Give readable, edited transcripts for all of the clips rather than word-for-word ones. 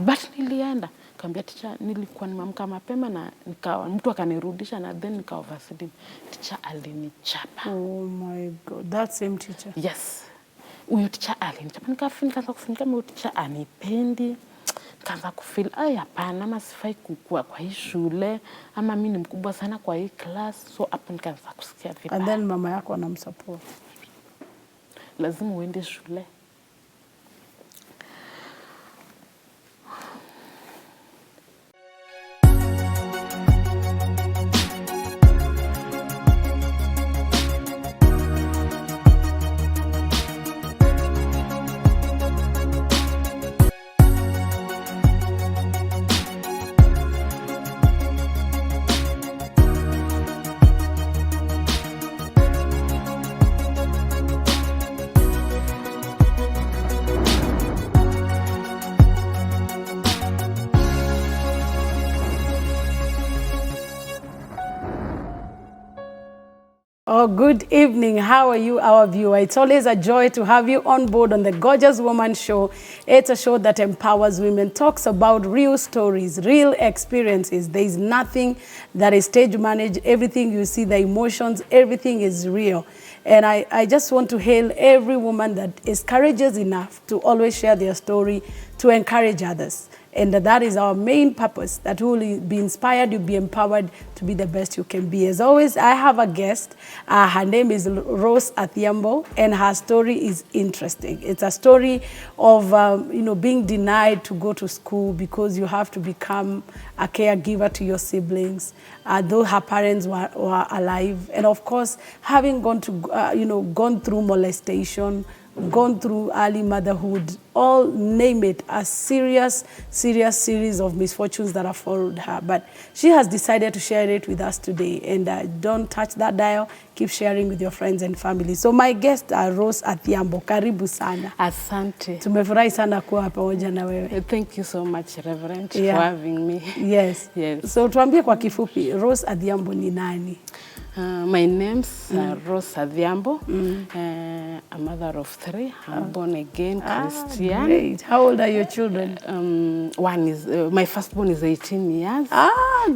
but nilienda. Kaambia teacher nilikuwa nimeamka mapema na nikawa mtu akanirudisha na then nikawa oversleep. Teacher alinichapa. Oh my God, that same teacher. Yes. Huyo teacher alinichapa. Nikaanza kufikiria kama huyo teacher anipendi. Nikaanza kufeel hapana, ama sifai kukua kwa hii shule, ama mimi ni mkubwa sana kwa hii class. So hapo nikaanza kusikia vibaya. And then mama yako anamsupport. Lazima uende shule. Oh, good evening. How are you, our viewer? It's always a joy to have you on board on the Gorgeous Woman Show. It's a show that empowers women, talks about real stories, real experiences. There is nothing that is stage managed. Everything you see, the emotions, everything is real. And I just want to hail every woman that is courageous enough to always share their story, to encourage others. And that is our main purpose, that you will be inspired, you'll be empowered to be the best you can be. As always, I have a guest. Her name is Rose Adhiambo, and her story is interesting. It's a story of being denied to go to school because you have to become a caregiver to your siblings, though her parents were alive. And of course, having gone through molestation, gone through early motherhood, all name it, a serious series of misfortunes that have followed her. But she has decided to share it with us today. And don't touch that dial. Keep sharing with your friends and family. So my guest Rose Adhiambo. Karibu sana. Asante. Tumefurahi sana kuwa pamoja na wewe. Thank you so much, Reverend, for having me. Yes. So tuambie kwa kifupi, Rose Adhiambo ni nani? My name's Rose Adhiambo, a mother of 3. I'm born again Christian. Great. How old are your children? One is my firstborn is 18 years.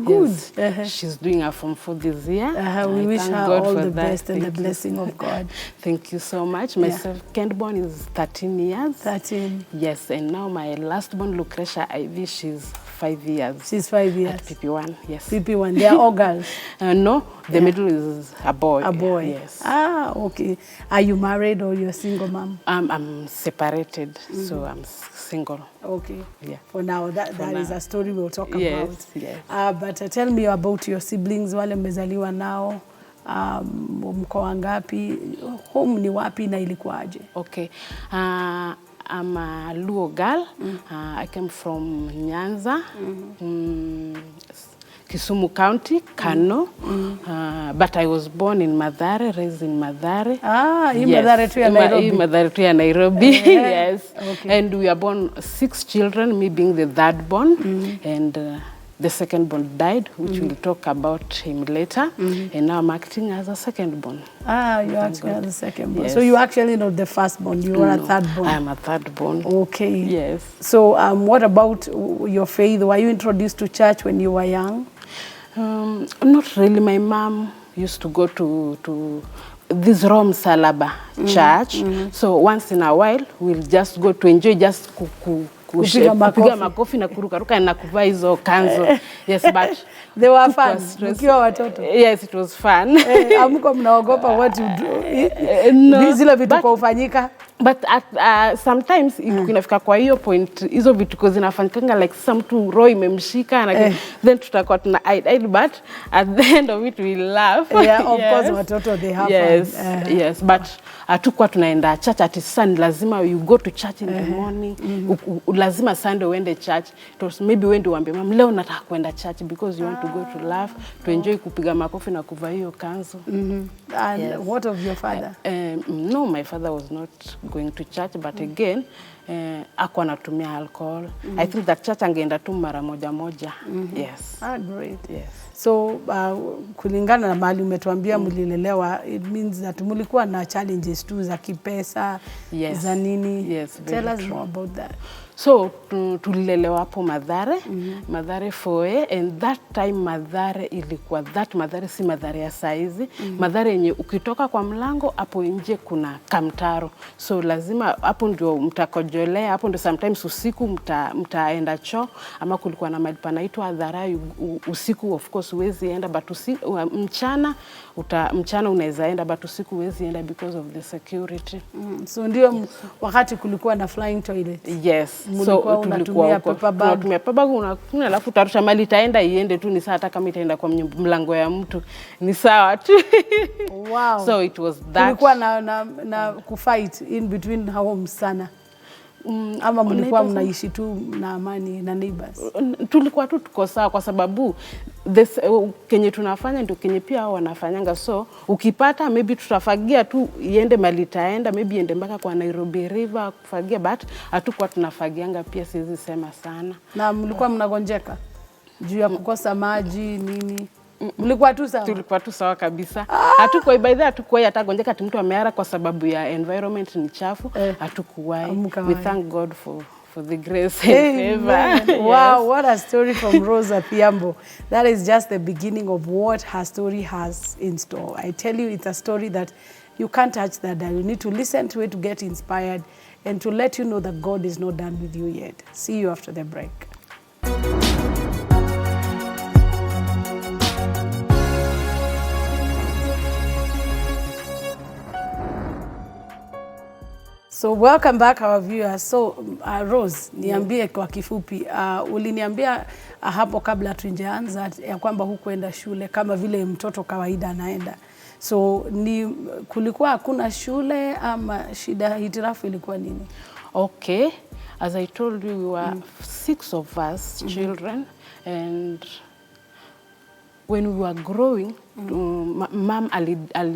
Good. Yes. She's doing her Form 4 this year. We wish her all the best and the blessing of God. Thank you so much. My secondborn is 13 years. 13. Yes, and now my lastborn, Lucretia Ivy, she's 5 years. She's 5 years. At PP1, yes. PP1. They are all girls? No, the middle is a boy. A boy? Yes. Okay. Are you married or you're a single mom? I'm separated, so I'm single. Okay. Yeah. For now, that is a story we'll talk about. Yes. But tell me about your siblings, wale mmezaliwa nao, mko wangapi, home ni wapi na ilikuwaje? Okay. I'm a Luo girl. I came from Nyanza, Kisumu County, Kano. But I was born in Mathare, raised in Mathare. Mathare tu ya Nairobi. Mathare tu ya Nairobi, yes. Okay. And we are born 6 children, me being the third born. And the second born died, which we'll talk about him later. And now I'm acting as a second born. You're acting as a second born. Yes. So you're actually not the first born, you were a third born. I'm a third born. Okay. Yes. So what about your faith? Were you introduced to church when you were young? Not really. My mom used to go to this Rome Salaba church. So once in a while, we'll just go to enjoy, just kupiga makofi na kurukaruka na kuvaa hizo kanzo. Yes, but they were fun. Mkiwa watoto. Yes, it was fun. Amko mnaogopa what you do? Zile vitu kwa ufanyika. But sometimes inafika kwa hiyo point hizo vitu zinafanyikanga like some mtu roho imemshika na then tutakuwa tuna idle, but at the end of it we laugh. Yeah, of course watoto they have fun. Yes, but hatukuwa tunaenda church ati Sunday lazima you go to church in the morning. Lazima Sunday uende church. It was maybe when uambie mama leo nataka kwenda church because you want to go to laugh, to enjoy kupiga makofi na kuvaa hiyo kanzu. And what of your father? No, my father was not going to church, but again hakuwa anatumia alcohol. I think that church angeenda tu mara moja. Yes. Great. Yes. So kulingana na mahali umetuambia mlilelewa, it means that mulikuwa na challenges tu za kipesa, za nini. Yes, tell us more about that. So tulilelewa hapo Mathare, Mathare 4A, and that time Mathare ilikuwa Mathare si Mathare ya saizi. Mathare yenye ukitoka kwa mlango hapo nje kuna kamtaro, so lazima hapo ndio mtakojolea, hapo ndio sometimes usiku mtaenda choo, ama kulikuwa na mahali panaitwa Adharai usiku, of course huwezi enda, but mchana unaweza enda, but usiku huwezi enda because of the security. So ndio wakati kulikuwa na flying toilet. Yes. So unatumia paper bag. Unatumia paper bag, unakunywa, alafu utarusha mali itaenda iende tu, ni sawa, hata kama itaenda kwa mlango ya mtu ni sawa tu. Wow. So it was that. Kulikuwa na kufight in between homes sana. Ama mlikuwa mnaishi tu na amani na neighbors? Tulikuwa tu tuko sawa kwa sababu kenye tunafanya ndio kenye pia hao wanafanyanga. So ukipata maybe tutafagia tu iende mali itaenda, maybe iende mpaka kwa Nairobi River kufagia, but hatukuwa tunafagianga pia, siwezi sema sana. Na mlikuwa mnagonjeka juu ya kukosa maji nini? Mlikuwa tu sawa? Tulikuwa tu sawa kabisa. Hatukuwa by the hatukuwa hata gonjeka mtu ameara kwa sababu ya environment ni chafu. Hatukuwa. We thank God for the grace and favor. Wow, what a story from Rosa Adhiambo. That is just the beginning of what her story has in store. I tell you, it's a story that you can't touch that. You need to listen to it to get inspired and to let you know that God is not done with you yet. See you after the break. So welcome back our viewers. So Rose, niambie kwa kifupi, uliniambia hapo kabla tuingeanza ya kwamba hukuenda shule kama vile mtoto kawaida anaenda. So kulikuwa hakuna shule ama shida, hitirafu ilikuwa nini? Okay, as I told you, we were 6 of us children, and when we were growing, mom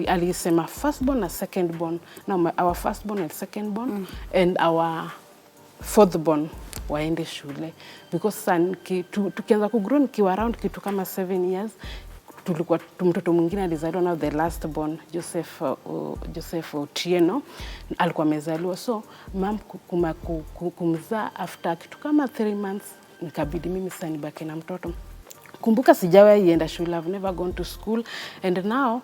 alisema firstborn and secondborn. Now our firstborn and secondborn and our fourthborn waende shule, because tukianza kugrow nikiwa around kitu kama 7 years, tulikuwa mtoto mwingine alizaliwa, na the last born Joseph Otieno alikuwa amezaliwa. So mom kumzaa after kitu kama 3 months, nikabidi mimi sasa nibaki na mtoto. Kumbuka sijawahi ienda shule, I've never gone to school, and now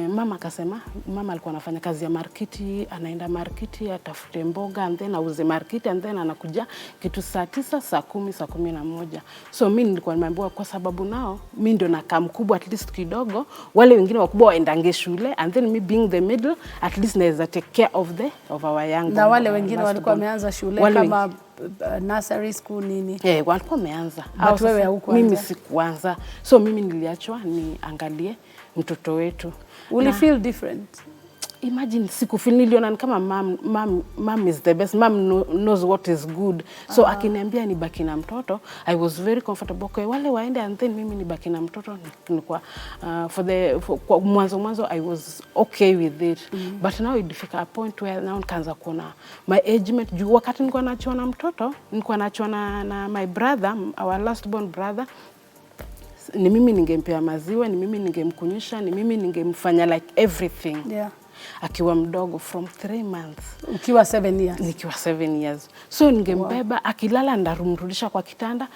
mama akasema, mama alikuwa anafanya kazi ya marketi, anaenda marketi atafute mboga, and then auze marketi, and then anakuja kitu saa 9, saa 10, saa 11. So mimi nilikuwa nimeambiwa kwa sababu nao mimi ndio nakaa mkubwa at least kidogo, wale wengine wakubwa waendange shule, and then me being the middle, at least naweza take care of our young. Na wale wengine walikuwa wameanza shule kama nursery school nini? Walikuwa wameanza. Wewe haukuanza? Mimi sikuanza. So mimi niliachwa niangalie mtoto wetu. Will you feel different? Imagine sikufeel, niliona kama mom is the best. Mom knows what is good. So akiniambia nibaki na mtoto, I was very comfortable. Kwa wale waende, and then mimi nibaki na mtoto, nilikuwa kwa mwanzo I was okay with it. But now it fika a point where now nikaanza kuona my age mate, juu wakati nilikuwa naachwa na mtoto, nilikuwa naachwa na my brother, our last born brother. Ni mimi ningempea maziwa, ni mimi ningemkunyisha, ni mimi ningemfanya like everything. Yeah. Akiwa mdogo from 3 months. Ukiwa 7 years? Nikiwa 7 years. So ningembeba, akilala ndarumrudisha kwa kitanda,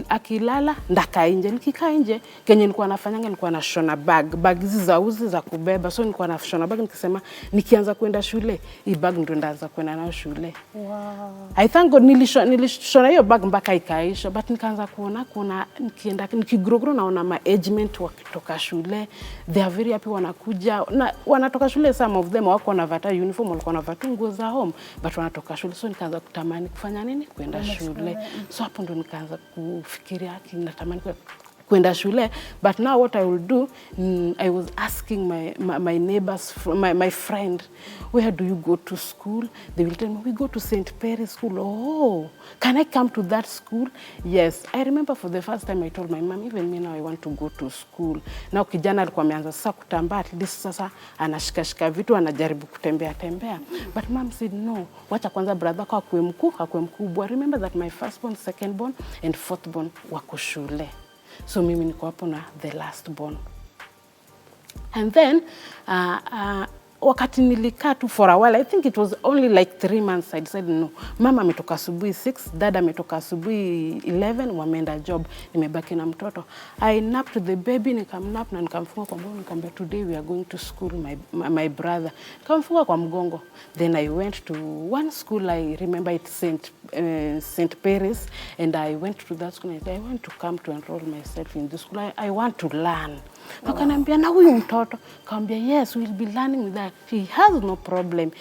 akilala ndaka nje. Nikikaa nje, kenye nilikuwa nafanyanga nilikuwa nashona bag hizi za uzi za kubeba. So nilikuwa nashona bag, nikisema nikianza kwenda shule, hii bag ndio ndaanza kwenda nayo shule. Wow. I thank God nilishona hiyo bag mpaka ikaisha, but nikaanza kuona nikienda nikigrow naona management wakitoka shule, they are very happy, wanakuja na wanatoka shule. Some of them wako wanavaa uniform, walikuwa wanavaa nguo za home, but wanatoka shule. So nikaanza kutamani kufanya nini? Kwenda shule. So hapo ndo nikaanza kufikiria natamani kwenda shule. But now what I will do, I was asking my neighbors, my friend, where do you go to school? They will tell me, we go to St. Perry's School. Oh, can I come to that school? Yes. I remember for the first time I told my mom, even me now I want to go to school. Now kijana alikuwa ameanza sasa kutambaa, at least sasa anashikashika vitu, anajaribu kutembea. But mom said, no, wacha kwanza brother kwa akue mkubwa. Remember that my firstborn, secondborn and fourthborn wako shule. So mimi niko hapo na the last born. And then wakati nilikaa tu for a while, I think it was only like 3 months, I decided no. Mama ametoka asubuhi 6, dada ametoka asubuhi 11, wameenda job, nimebaki na mtoto. I napped the baby, nikamnap na nikamfunga kwa mgongo, nikamwambia today we are going to school, my brother. Nikamfunga kwa mgongo. Then I went to one school, I remember it St. Paris, and I went to that school and I want to come to enroll myself in this school. I want to learn. Wakaniambia na huyu mtoto, kaambia yes, we will be learning with that. He has no problem.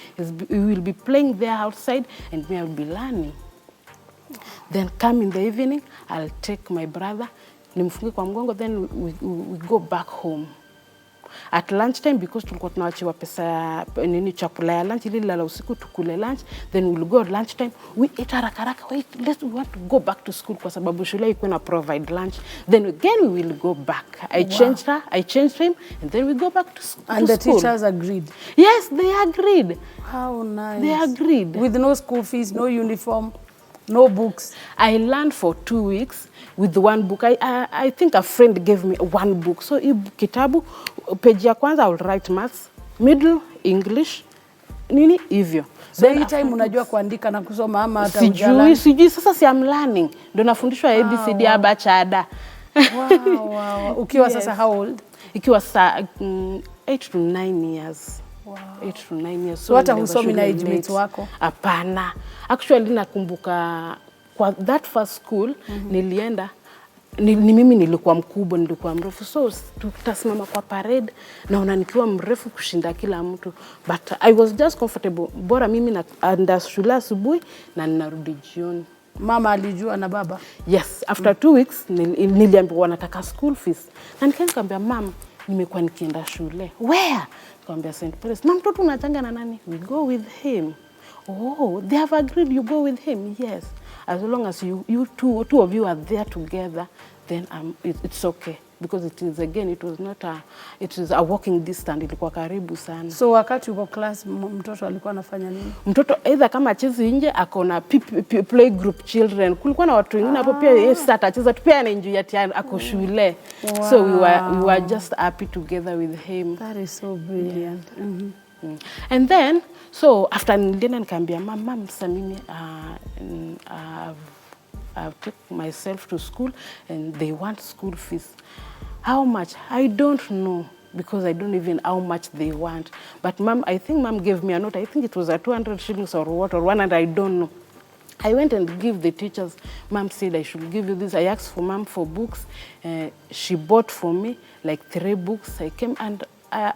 We will be playing there outside and we will be learning. Then come in the evening, I'll take my brother, nimfunge kwa mgongo, then we go back home. At lunchtime, because tulikuwa tunaachiwa pesa nini chakula ya lunch, ili lala usiku tukule lunch, then we'll go lunchtime, we eat haraka, we want to go back to school kwa sababu shule iko na provide lunch. Then again we will go back. I changed him, and then we go back to school. And the teachers agreed? Yes, they agreed. How nice. They agreed. With no school fees, no uniform, no books. I learned for 2 weeks with one book. I think a friend gave me one book. So kitabu, page ya kwanza I will write maths, middle English, nini hivyo. So hii time unajua kuandika na kusoma ama hata ujala? Sijui, sasa I'm learning. Ndio nafundishwa ABCD aba chada. Wow. Ukiwa sasa how old? Ikiwa 8 to 9 years. Wow. 8 to 9 years. So hata husomi na age mates wako? Hapana. Actually nakumbuka kwa that first school nilienda ni mimi nilikuwa mkubwa, nilikuwa mrefu, so tutasimama kwa parade naona nikiwa mrefu kushinda kila mtu, but I was just comfortable, bora mimi naenda shule asubuhi na ninarudi jioni. Mama alijua na baba? Yes, after 2 weeks niliambiwa nataka school fees, na nikamwambia mama nimekuwa nikienda shule. Where? Nikamwambia St. Paris. Na mtoto unachanga na nani? We go with him. Oh, they have agreed you go with him? Yes. As long as you two of you are there together, then it's okay. Because it is a walking distance, ilikuwa karibu sana. So wakati uko class mtoto alikuwa anafanya nini? Mtoto either kama acheze nje, akona play group children. Kulikuwa na watu wengine hapo pia yeye atacheza tu, pia anaenjoy ati ako shule. Wow. So we were just happy together with him. That is so brilliant. Yeah. And then so after nilienda nikamwambia mama sasa mimi I've taken myself to school and they want school fees. How much? I don't know, because I don't even know how much they want. But mom, I think mom gave me a note. I think it was a 200 shillings or what, or 100, I don't know. I went and give the teachers. Mom said I should give you this. I asked for mom for books. She bought for me like 3 books. I came and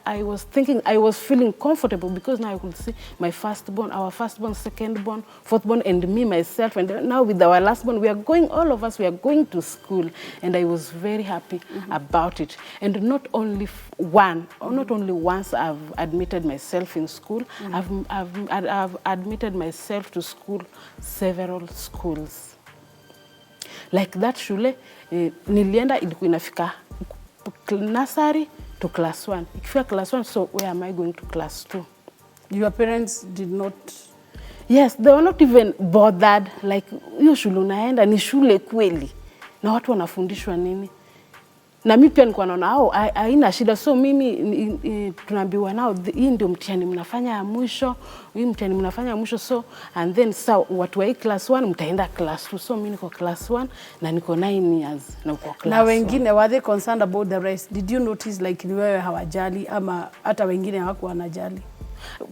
I was thinking, I was feeling comfortable because now I could see my firstborn, our firstborn, secondborn, fourthborn, and me, myself. And now with our lastborn, we are going, all of us, we are going to school. And I was very happy about it. And not only not only once I've admitted myself in school, I've admitted myself to school, several schools. Like that shule, nilienda ilikuwa inafika nursery to class 1. Ikifika class 1, so where am I going to class 2? Your parents did not? Yes, they were not even bothered. Like, hiyo shule unaenda ni shule kweli. Na watu wanafundishwa nini? Na mimi pia nilikuwa naona haina shida. So mimi tunaambiwa nao hii ndio mtihani mnafanya ya mwisho, hii mtihani mnafanya ya mwisho, so and then so watu wa class 1 mtaenda class 2. So mimi niko class 1 na niko 9 years na uko class 1. Na wengine were they concerned about the rest? Did you notice like ni wewe hawajali ama hata wengine hawakuwa wanajali?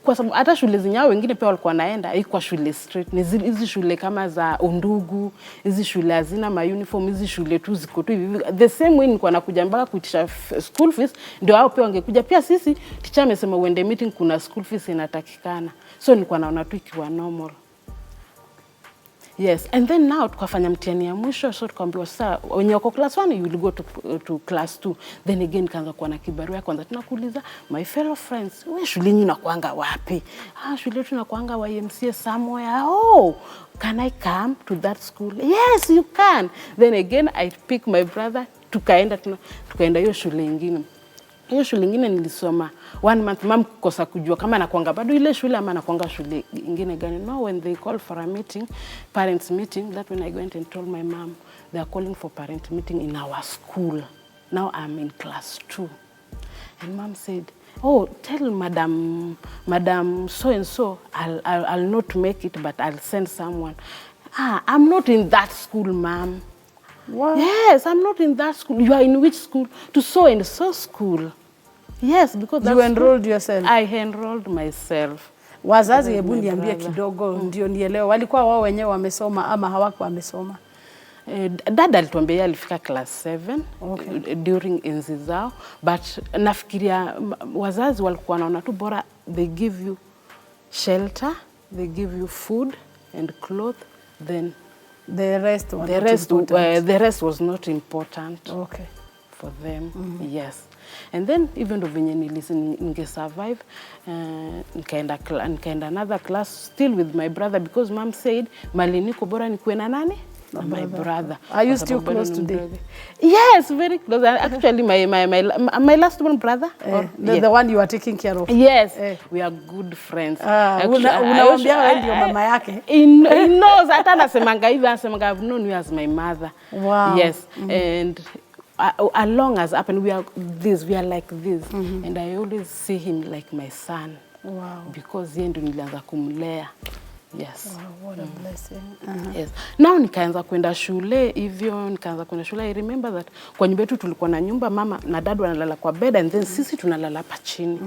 Kwa sababu hata shule zenyewe wengine pia walikuwa naenda haikuwa shule straight, ni hizi shule kama za Undugu, hizi shule hazina ma uniform, hizi shule tu ziko tu hivi. The same way nilikuwa nakuja mpaka kuitisha school fees, ndio hao pia wangekuja. Pia sisi teacher amesema uende meeting kuna school fees inatakikana, so nilikuwa naona tu ikiwa normal. Yes, and then now tukafanya mtihani ya mwisho, so tukaambiwa sasa wenye wako class 1 you will go to class 2. Then again kaanza kuwa na kibarua kwanza tunakuuliza my fellow friends, wewe shule yenu inakuanga wapi? Shule yetu inakuanga YMCA somewhere. Oh, can I come to that school? Yes, you can. Then again I pick my brother, tukaenda hiyo shule nyingine. Hiyo shule nyingine nilisoma 1 month, mom kukosa kujua kama nakuanga bado ile shule ama nakuanga shule nyingine gani. No, when they call for a meeting, parents meeting, that when I went and told my mom they are calling for parent meeting in our school. Now I'm in class 2. And mom said, oh, tell madam so-and-so, I'll not make it, but I'll send someone. I'm not in that school, ma'am. What? Yes, I'm not in that school. You are in which school? To so-and-so school. Yes, because you enrolled yourself. I enrolled myself. Wazazi, hebu niambie kidogo ndio nielewe. Walikuwa wao wenyewe wamesoma ama hawakuwa wamesoma? Dada alituambia alifika class 7 okay. During enzi zao, but nafikiria wazazi walikuwa wanaona tu bora they give you shelter, they give you food and clothes, then the rest was not important. Okay. For them. Yes. And then even though venye ninge survive, nikaenda another class still with my brother, because mom said mali niko bora nikuwe na nani? My brother. Are you still close today? Yes, very close. Actually, my last one brother. The one you are taking care of. Yes, we are good friends. Unawambia wewe ndio mama yake. He knows. Hata anasemanga hivi, anasemanga I've known you as my mother. Wow. Yes, and along as happened, we are like this, and I always see him like my son. Wow. Because yeye ndio nilianza kumlea. Yes. Wow, what a blessing. Yes. Now nikaanza kwenda shule hivyo, I remember that kwa nyumba yetu tulikuwa na nyumba, mama na dad wanalala kwa bed, and then sisi tunalala hapa chini.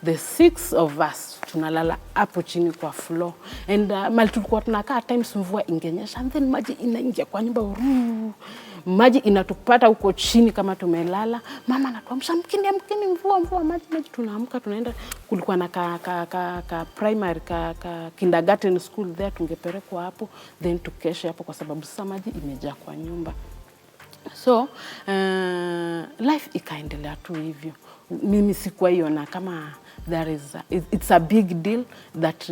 The 6 of us tunalala hapo chini kwa floor. And mali tulikuwa tunakaa, times mvua ingenyesha, and then maji inaingia kwa nyumba, maji inatupata huko chini kama tumelala. Mama anatuamsha, mkini mvua maji, tunaamka tunaenda. Kulikuwa na ka primary ka kindergarten school there, tungepelekwa hapo then tukeshe hapo kwa sababu sasa maji imejaa kwa nyumba. So life ikaendelea tu hivyo. Mimi sikuwa iona kama it's a big deal that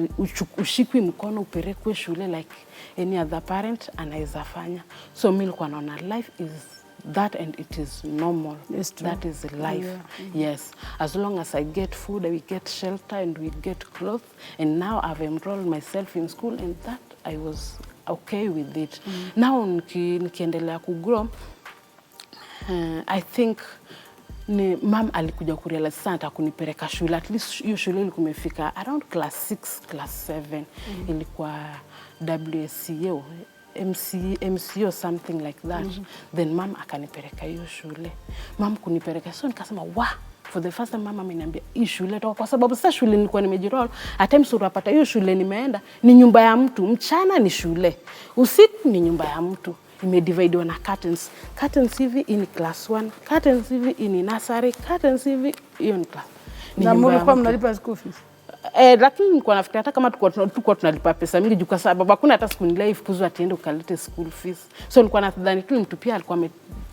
ushikwi mkono upelekwe shule like any other parent anaweza fanya. So mimi nilikuwa naona life is that, and it is normal. That is life. Yeah. Yes. As long as I get food, I will get shelter, and we get clothes. And now I've enrolled myself in school, and that I was okay with it. Now nikiendelea kugrow, I think mom alikuja kurealize sana atakunipeleka shule. At least hiyo shule ilikuwa imefika around class 6, class 7. Ilikuwa WSCO, MCO, something like that. Then mom akanipeleka hiyo shule. Mom kunipeleka, so nikasema for the first time mama ameniambia hii shule toka, kwa sababu sasa shule nilikuwa nimejiroll. At times unapata hiyo shule nimeenda ni nyumba ya mtu, mchana ni shule, usiku ni nyumba ya mtu. Imedividiwa na curtains. Curtains hivi in class 1, curtains hivi in nursery, curtains hivi hiyo ni class. Na mlikuwa mnalipa school fees? Lakini nilikuwa nafikiria hata kama tulikuwa tunalipa pesa mingi juu, kwa sababu hakuna hata siku nilai ifukuzwa atiende ukalete school fees. So nilikuwa nadhani tu mtu pia alikuwa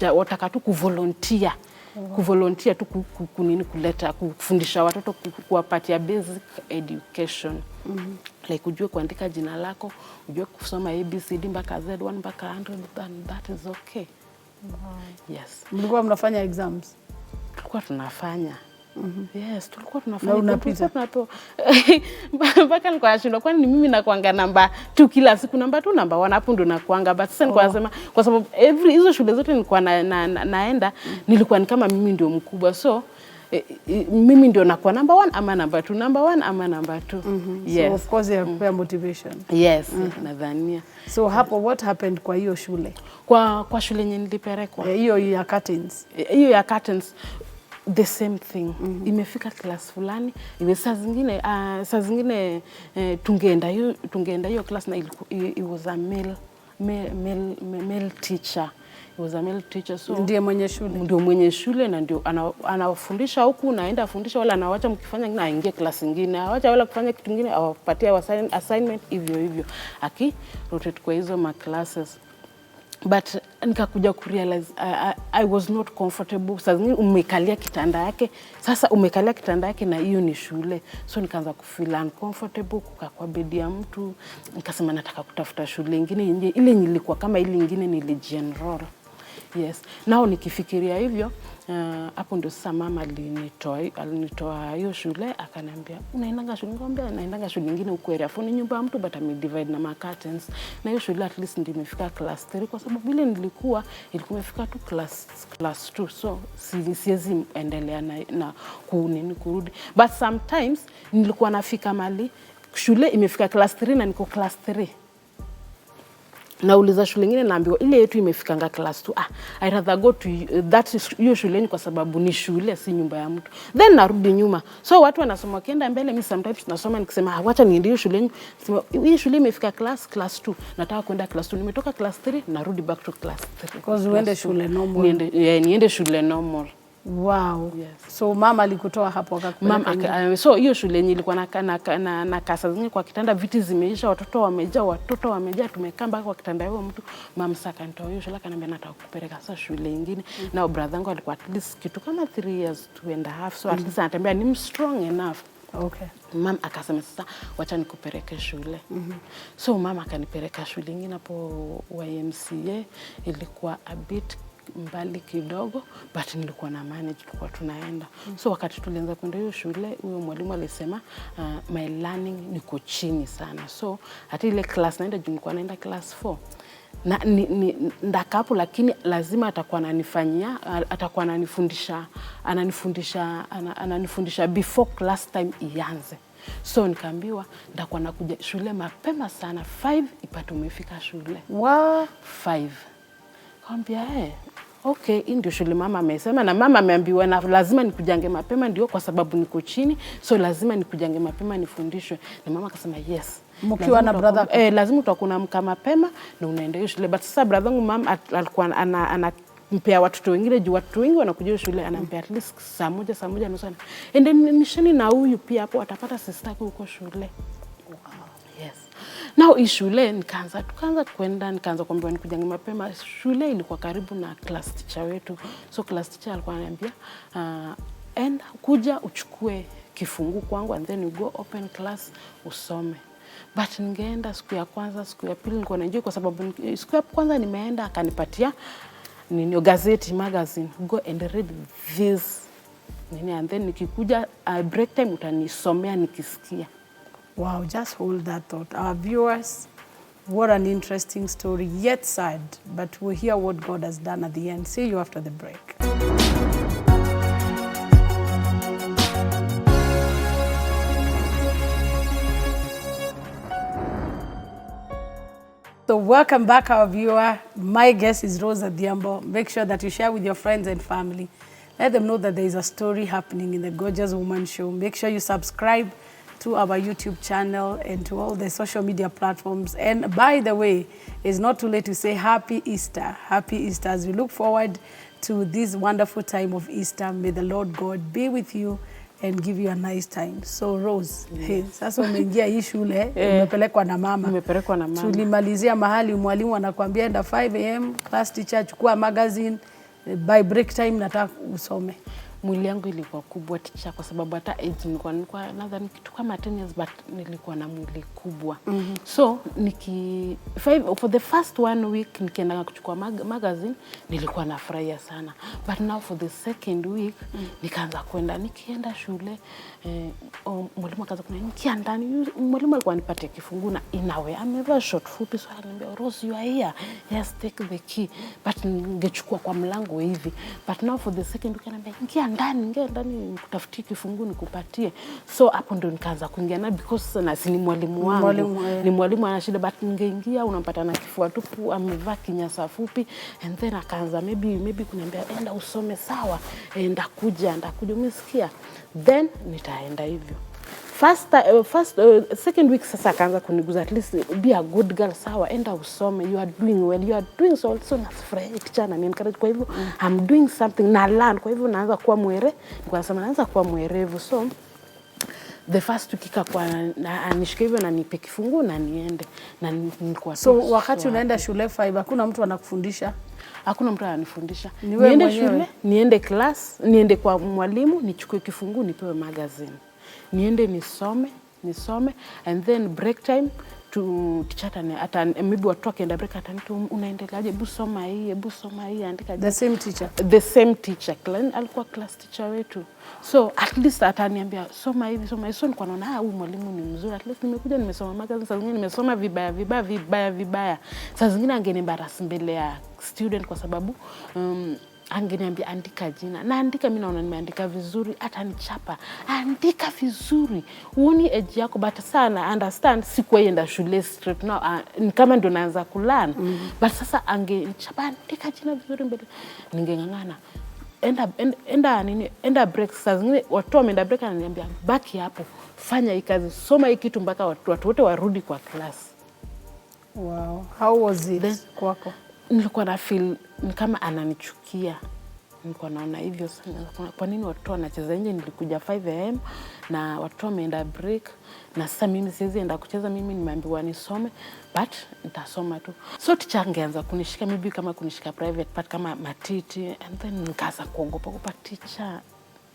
ametaka tu kuvolunteer. Kuvolunteer tu kuleta kufundisha watoto, kuwapatia basic education. Like ujue kuandika jina lako, ujue kusoma ABCD mpaka Z1 mpaka 100, and that is okay. Yes. Mlikuwa mnafanya exams? Tulikuwa tunafanya. Yes, tulikuwa tunafanya. Na unapita? Mpaka nilikuwa nashindwa, kwani mimi nakuanga namba 2 kila siku, namba 2, namba 1 hapo ndo nakuanga. But sasa nilikuwa nasema kwa sababu hizo shule zote nilikuwa naenda, nilikuwa ni kama mimi ndio mkubwa. So mimi ndio nakuwa number 1 ama number 2, number 1 ama number 2. Yes. So of course you have motivation. Yes, nadhania. So hapo what happened kwa hiyo shule? Kwa shule yenye nilipelekwa. Hiyo ya curtains. Hiyo ya curtains the same thing. Imefika class fulani, saa zingine tungeenda hiyo class, na it was a male teacher. He was a male teacher, so ndiye mwenye shule na ndio anawafundisha huku, naenda afundisha, wala anawacha mkifanya ngine aingie class nyingine, awacha wala kufanya kitu kingine awapatia assignment hivyo aki rotate kwa hizo ma classes. But nikakuja kurealize I was not comfortable. Sasa umekalia kitanda yake na hiyo ni shule. So nikaanza kufeel uncomfortable kukaa kwa bed ya mtu. Nikasema nataka kutafuta shule nyingine ile nilikuwa kama ile nyingine nilijienroll. Yes. Nao nikifikiria hivyo, hapo ndio sasa mama alinitoa hiyo shule, akaniambia, "Unaendanga shule?" Nikamwambia, "Naendanga shule nyingine huko area. Ni nyumba ya mtu but divide na curtains." Na hiyo shule at least ndio imefika class 3 kwa sababu vile ilikuwa imefika tu class 2. So siwezi endelea na kurudi. But sometimes nilikuwa nafika mali shule imefika class 3 na niko class 3. Nauliza shule nyingine naambiwa ile yetu imefikanga class 2. I rather go to hiyo shuleni kwa sababu ni shule si nyumba ya mtu. Then narudi nyuma. So watu wanasoma kienda mbele, mimi sometimes nasoma nikisema wacha niende hiyo shuleni. Hii shule imefika class 2. Nataka kwenda class 2. Nimetoka class 3 narudi back to class 3. Because uende shule normal. Niende shule normal. Wow. Yes. So mama alikutoa hapo akakupeleka. So hiyo shule yenyewe ilikuwa na kasa zenyewe kwa kitanda, viti zimeisha, watoto wamejaa, tumekaa mpaka kwa kitanda hiyo mtu. Mama saka nitoa hiyo shule, akaniambia nataka kukupeleka sasa shule nyingine. Na brother wangu alikuwa at least kitu kama 3 years, 2.5. So at least anatembea ni strong enough. Okay. Mama akasema sasa wacha nikupeleke shule. So mama akanipeleka shule nyingine hapo YMCA, ilikuwa a bit mbali kidogo but nilikuwa na manage, tulikuwa tunaenda. So wakati tulianza kwenda hiyo shule, huyo mwalimu alisema my learning niko chini sana. So hata ile class naenda juu nilikuwa naenda class 4. Na ndakapo lakini lazima atakuwa ananifundisha before class time ianze. So nikaambiwa ndakuwa nakuja shule mapema sana 5 ipate umefika shule. 5. Kaambia okay, hii ndio shule mama amesema, na mama ameambiwa na lazima nikujange mapema ndio kwa sababu niko chini, so lazima nikujange mapema nifundishwe. Na mama akasema yes. Mkiwa na brother lazima utakuwa mka mapema na unaenda hiyo shule. But sasa brother wangu mama alikuwa anampea watoto wengine juu watu wengi wanakuja shule, anampea at least saa moja nusu. And then nishani na huyu pia hapo atapata sister yake huko shule. Yes. Now hii shule tukaanza kuambiwa nikujange mapema. Shule ilikuwa karibu na class teacher wetu. So class teacher alikuwa ananiambia enda kuja uchukue kifungu kwangu and then you go open class usome. But ningeenda siku ya kwanza, siku ya pili nilikuwa naenjoy kwa sababu siku ya kwanza nimeenda akanipatia gazeti magazine, go and read this and then nikikuja break time utanisomea nikisikia. Wow, just hold that thought. Our viewers, what an interesting story, yet sad, but we'll hear what God has done at the end. See you after the break. So welcome back, our viewer. My guest is Adhiambo. Make sure that you share with your friends and family. Let them know that there is a story happening in the Gorgeous Woman Show. Make sure you subscribe to our YouTube channel and to all the social media platforms. And by the way, it's not too late to say Happy Easter. Happy Easter as we look forward to this wonderful time of Easter. May the Lord God be with you and give you a nice time. So Rose, sasa umeingia hii shule, umepelekwa na mama. Nimepelekwa na mama. Tulimalizia mahali mwalimu anakuambia enda 5 AM, class teacher chukua magazine, by break time nataka usome. Mwili yangu ilikuwa kubwa teacher kwa sababu hata age nilikuwa nadhani kitu kama 10 years but nilikuwa na mwili kubwa. So for the first 1 week nikienda kuchukua magazine nilikuwa nafurahia sana. But now for the second week nikaanza kwenda, nikienda shule mwalimu akaanza kuniambia ndani, mwalimu alikuwa anipatia kifungu na inawe amevaa short fupi, so ananiambia Rose you are here, yes take the key, but ningechukua kwa mlango hivi. But now for the second week ananiambia ingia ndani kutafutia kifungu nikupatie. So hapo ndo nikaanza kuingia na because na si ni mwalimu wangu. Ni mwalimu ana shida but ningeingia unampata na kifua tupu amevaa kinyasa fupi and then akaanza maybe kuniambia enda usome sawa, ndakuja umesikia, then nitaenda hivyo. Second week sasa akaanza kuniguza, at least be a good girl sawa, enda usome, you are doing well, you are doing so also nafurahi teacher na encourage, kwa hivyo I'm doing something na learn, kwa hivyo naanza kuwa naanza kuwa mwerevu. So the first week kwa anishike hivyo na nipe kifungu na niende na nilikuwa so wakati unaenda shule 5 hakuna mtu anakufundisha? Hakuna mtu ananifundisha. Niende shule, niende class, niende kwa mwalimu, nichukue kifungu, nipewe magazine. Niende nisome, nisome, and then break time to teacher ata maybe watoke and break atanitu unaendeleaje, hebu soma hii andika. The same teacher? The same teacher. Alikuwa class teacher wetu. So at least ataniambia soma hivi. So nilikuwa naona huyu mwalimu ni mzuri. At least nimekuja nimesoma magazine, saa zingine nimesoma vibaya. Saa zingine angeniembarrass mbele ya student kwa sababu angeniambia andika jina. Na andika, mimi naona nimeandika vizuri, atanichapa. Andika vizuri. Uoni age yako, but sana understand sikuenda shule straight now. Ni kama ndo naanza kulearn. But sasa angenichapa, andika jina vizuri mbele. Ningengangana. Enda break. Saa zingine watu wameenda break ananiambia baki hapo. Fanya hii kazi. Soma hii kitu mpaka watu wote warudi kwa class. Wow. How was it then, kwako? Nilikuwa na feel ni kama ananichukia. Nilikuwa naona hivyo sana. Kwa nini watu wanacheza nje? Nilikuja 5 am na watu wameenda break, na sasa mimi siwezi enda kucheza. Mimi nimeambiwa nisome, but nitasoma tu. So teacher angeanza kunishika, maybe kama kunishika private part kama matiti, and then nikaanza kuogopa kwa teacher.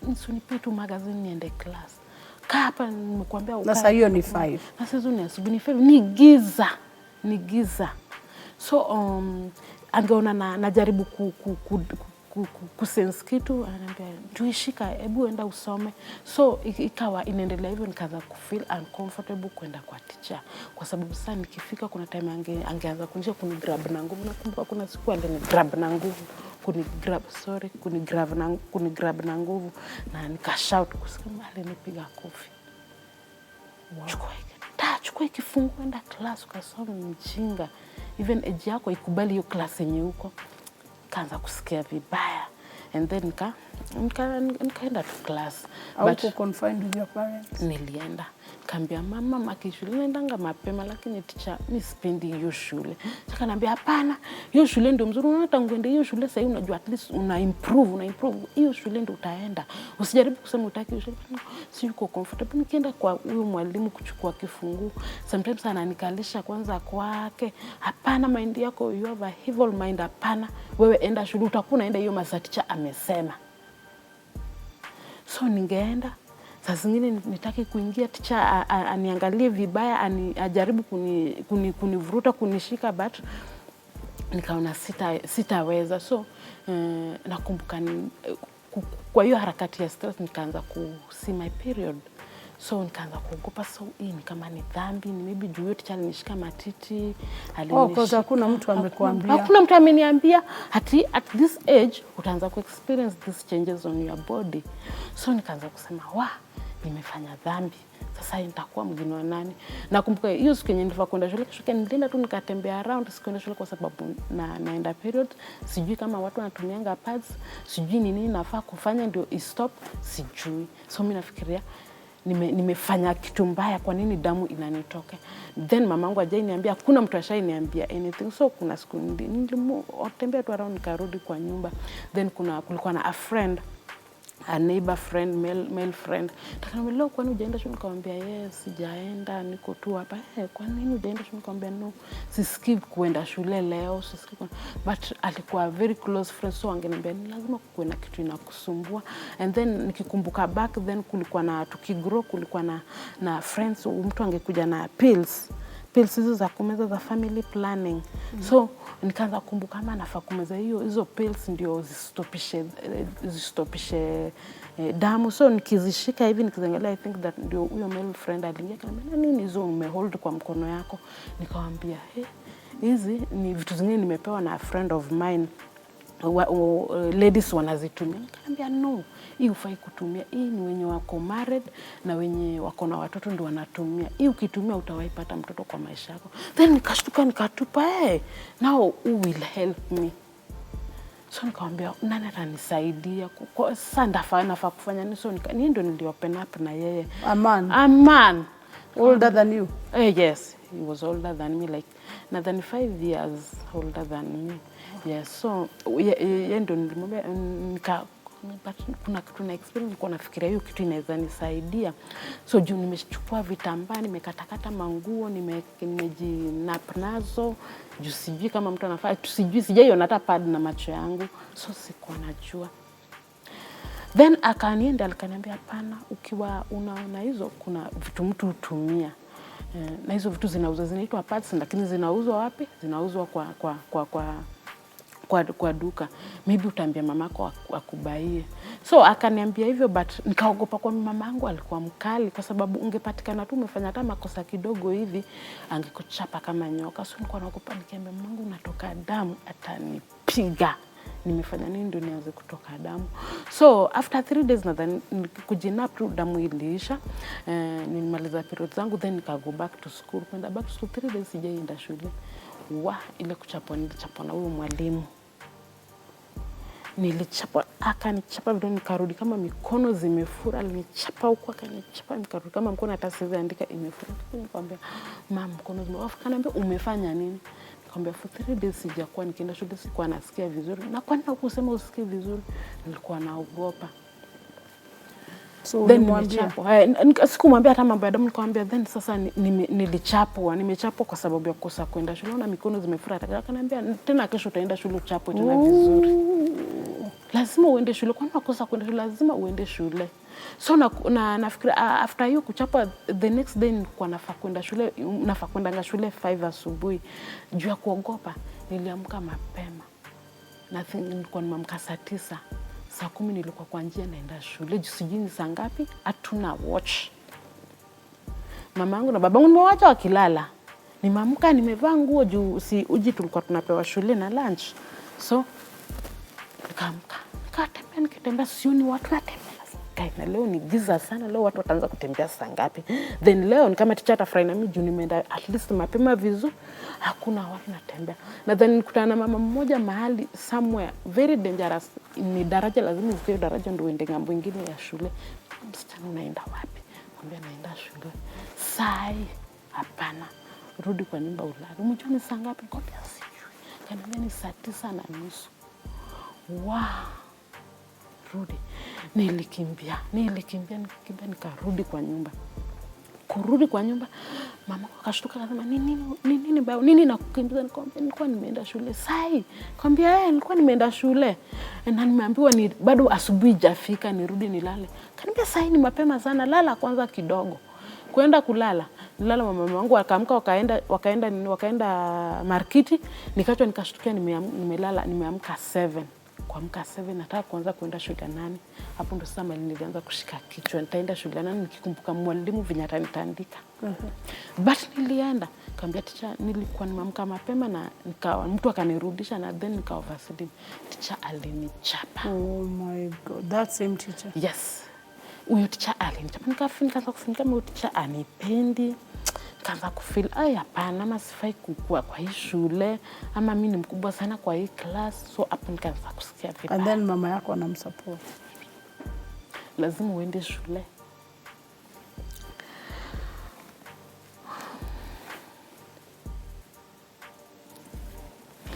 Nisunipe tu magazine niende class. Kaa hapa, nimekuambia ukae. Sasa hiyo ni 5. Na sasa ni asubuhi, ni 5. Ni giza. So angeona najaribu kusense kitu, ananiambia tuishika, hebu enda usome. So ikawa inaendelea hivyo, nikaanza kufeel uncomfortable kwenda kwa teacher, kwa sababu sasa nikifika kuna time angeanza kunigrab na nguvu. Nakumbuka kuna siku alinigrab na nguvu, kunigrab na nguvu, na nikashout kusema, alinipiga kofi. Wow. Chukua kifungu, enda class ukasome, mjinga. Even age yako ikubali hiyo class yenye uko. Kaanza kusikia vibaya, and then nikaenda to class. But you confined with your parents? Nilienda. Kaambia mama shule naendanga mapema, lakini teacher mimi sipendi hiyo shule. Akaniambia hapana, hiyo shule ndio mzuri, unaona tangu ende hiyo shule sasa unajua at least una improve. Hiyo shule ndio utaenda. Usijaribu kusema utaki hiyo shule. Si uko comfortable. Nikienda kwa huyo mwalimu kuchukua kifungu, sometimes ananikalisha kwanza kwake. Hapana, mind yako, you have a evil mind. Hapana, wewe enda shule, utakuwa unaenda hiyo masaa teacher amesema. So ningeenda. Saa zingine nitaki kuingia, teacher aniangalie vibaya, ajaribu kunivuruta, kunishika, but nikaona sitaweza. So nakumbuka kwa hiyo harakati ya stress nikaanza see my period. So nikaanza kuogopa, so hii ni kama ni dhambi, ni maybe juu yote teacher alinishika matiti, because hakuna mtu amekuambia. Hakuna mtu ameniambia at this age utaanza experience these changes on your body. So nikaanza kusema nimefanya dhambi. Sasa nitakuwa mgeni wa nani? Nakumbuka hiyo siku yenye nilifaa kwenda shule, kesho nilienda tu nikatembea around, sikuenda shule kwa sababu naenda period. Sijui kama watu wanatumianga pads, sijui nini nafaa kufanya ndio stop, sijui. So mimi nafikiria nimefanya kitu mbaya, kwa nini damu inanitoka? Then mamangu ajaniambia, hakuna mtu ashaniambia anything. So kuna siku nilimtembea tu around, nikarudi kwa nyumba. Then kulikuwa na a neighbor friend, male friend. Takaniambia, leo kwani hujaenda shule? Nikamwambia yes, sijaenda, niko tu hapa. Kwa nini hujaenda shule? Nikamwambia no, sisikii kuenda shule leo, sisikii. But alikuwa very close friend, so angeniambia ni lazima kuwe na kitu inakusumbua. And then nikikumbuka back then kulikuwa na tukigrow, kulikuwa na friends, mtu angekuja na pills hizo za kumeza za family planning. So nikaanza kukumbuka kama nafaa kumeza hizo pills ndio zisitopishe damu. So nikizishika hivi nikiangalia, I think that ndio huyo male friend aliingia akaniambia, nini hizo umehold kwa mkono yako? Nikamwambia hizi ni vitu zingine nimepewa na a friend of mine, ladies wanazitumia. Nikamwambia no, hii hufai kutumia. Hii ni wenye wako married na wenye wako na watoto ndio wanatumia. Hii ukitumia utawaipata mtoto kwa maisha yako. Then nikashtuka, nikatupa, now who will help me? So nikamwambia nani atanisaidia? Sasa nafaa kufanya nini? So ni ndio niliopen up na yeye. A man older than you? Yes, he was older than me, like more than 5 years older than me. Yes, so yeye ndio nilimwambia, kuna kitu na experience, nilikuwa nafikiria hiyo kitu inaweza nisaidia. So juu nimechukua vitambaa, nimekatakata manguo, nimejinap nazo, juu sijui kama mtu anafaa, sijaiona hata pad na macho yangu, so sikuwa najua. Then akanienda akaniambia hapana, ukiwa unaona hizo kuna vitu mtu hutumia. Na hizo vitu zinauzwa, zinaitwa parts, lakini zinauzwa wapi? Zinauzwa kwa duka. Maybe utaambia mamako akubaie. So akaniambia hivyo, but nikaogopa kwa mamangu alikuwa mkali, kwa sababu ungepatikana tu umefanya hata makosa kidogo hivi angekuchapa kama nyoka. So nilikuwa naogopa, nikiambia mamangu natoka damu atanipiga. Nimefanya nini ndio nianze kutoka damu? So after 3 days nadhani kujinap tu damu iliisha. Nilimaliza period zangu, then nika go back to school. Kwenda back to school 3 days sijaenda shule. Ile kuchapwa, nilichapwa na huyo mwalimu. Nilichapwa, akanichapa vile, nikarudi kama mikono zimefura. Alinichapa huko, akanichapa, nikarudi kama mkono hata siwezi andika, imefura. Nikamwambia mama, mkono zimefura. Akaniambia umefanya nini? Nikamwambia for 3 days sijakuwa nikienda shule, sikuwa nasikia vizuri. Na kwa nini kusema usikie vizuri? Nilikuwa naogopa. So nilimwambia, sikumwambia hata mambo ya damu, nikamwambia then sasa nimechapwa kwa sababu ya kukosa kwenda shule. Naona mikono zimefura. Akaniambia tena kesho utaenda shule uchapwe tena vizuri. Lazima uende shule, kwa nini unakosa kwenda shule? Lazima uende shule. So nafikiri after hiyo kuchapwa, the next day nilikuwa nafaa kwenda shule, nafaa kwenda shule 5 asubuhi. Juu ya kuogopa niliamka mapema. Nilikuwa nimeamka saa 9. Saa 10 nilikuwa kwa njia naenda shule. Sijui ni saa ngapi, hatuna watch. Mamangu na babangu nimewacha wakilala. Nimeamka nimevaa nguo juu uji tulikuwa tunapewa shule na lunch. So nikaamka, nikatembea, sioni watu watembea. Na leo ni giza sana, leo watu wataanza kutembea saa ngapi? Then leo ni kama teacher atafurahi na mimi juu nimeenda at least mapema vizuri, hakuna watu natembea. Na then nikutana na mama mmoja mahali somewhere very dangerous, ni daraja, lazima uvuke daraja ndio uende ngambo nyingine ya shule. Msichana unaenda wapi? Mwambia naenda shule. Sai, hapana, rudi kwa nyumba ulale. Umejua ni saa ngapi? Nikamwambia sijui. Kaniambia ni saa 9:30. Rudi. Nilikimbia nikarudi kwa nyumba. Kurudi kwa nyumba, mama akashtuka, akasema nini baba? Nini nakukimbiza? Nikamwambia nilikuwa nimeenda shule. Sai, nikamwambia nilikuwa nimeenda shule. Na nimeambiwa ni bado asubuhi hajafika, nirudi nilale. Kaniambia sai ni mapema sana, lala kwanza kidogo. Kwenda kulala. Nilala, mama wangu akaamka, wakaenda markiti, nikaachwa nikashtukia nimelala, nimeamka 7. Kuamka 7 nataka kuanza kwenda shule 8. Hapo ndo sasa nilianza kushika kichwa, nitaenda shule 8 nikikumbuka mwalimu vinya atanitandika. But nilienda, nikamwambia teacher nilikuwa nimeamka mapema na nikawa mtu akanirudisha, na then nikawa varsity. Teacher alinichapa. Oh my God, that same teacher. Yes. Huyo teacher alinichapa. Nikaanza kufikiria kama huyo teacher anipendi. Kaanza kufeel hapana, ama sifai kukua kwa hii shule, ama mimi ni mkubwa sana kwa hii class. So hapo nikaanza kusikia vibaya. And then mama yako anamsupport. Lazima uende shule.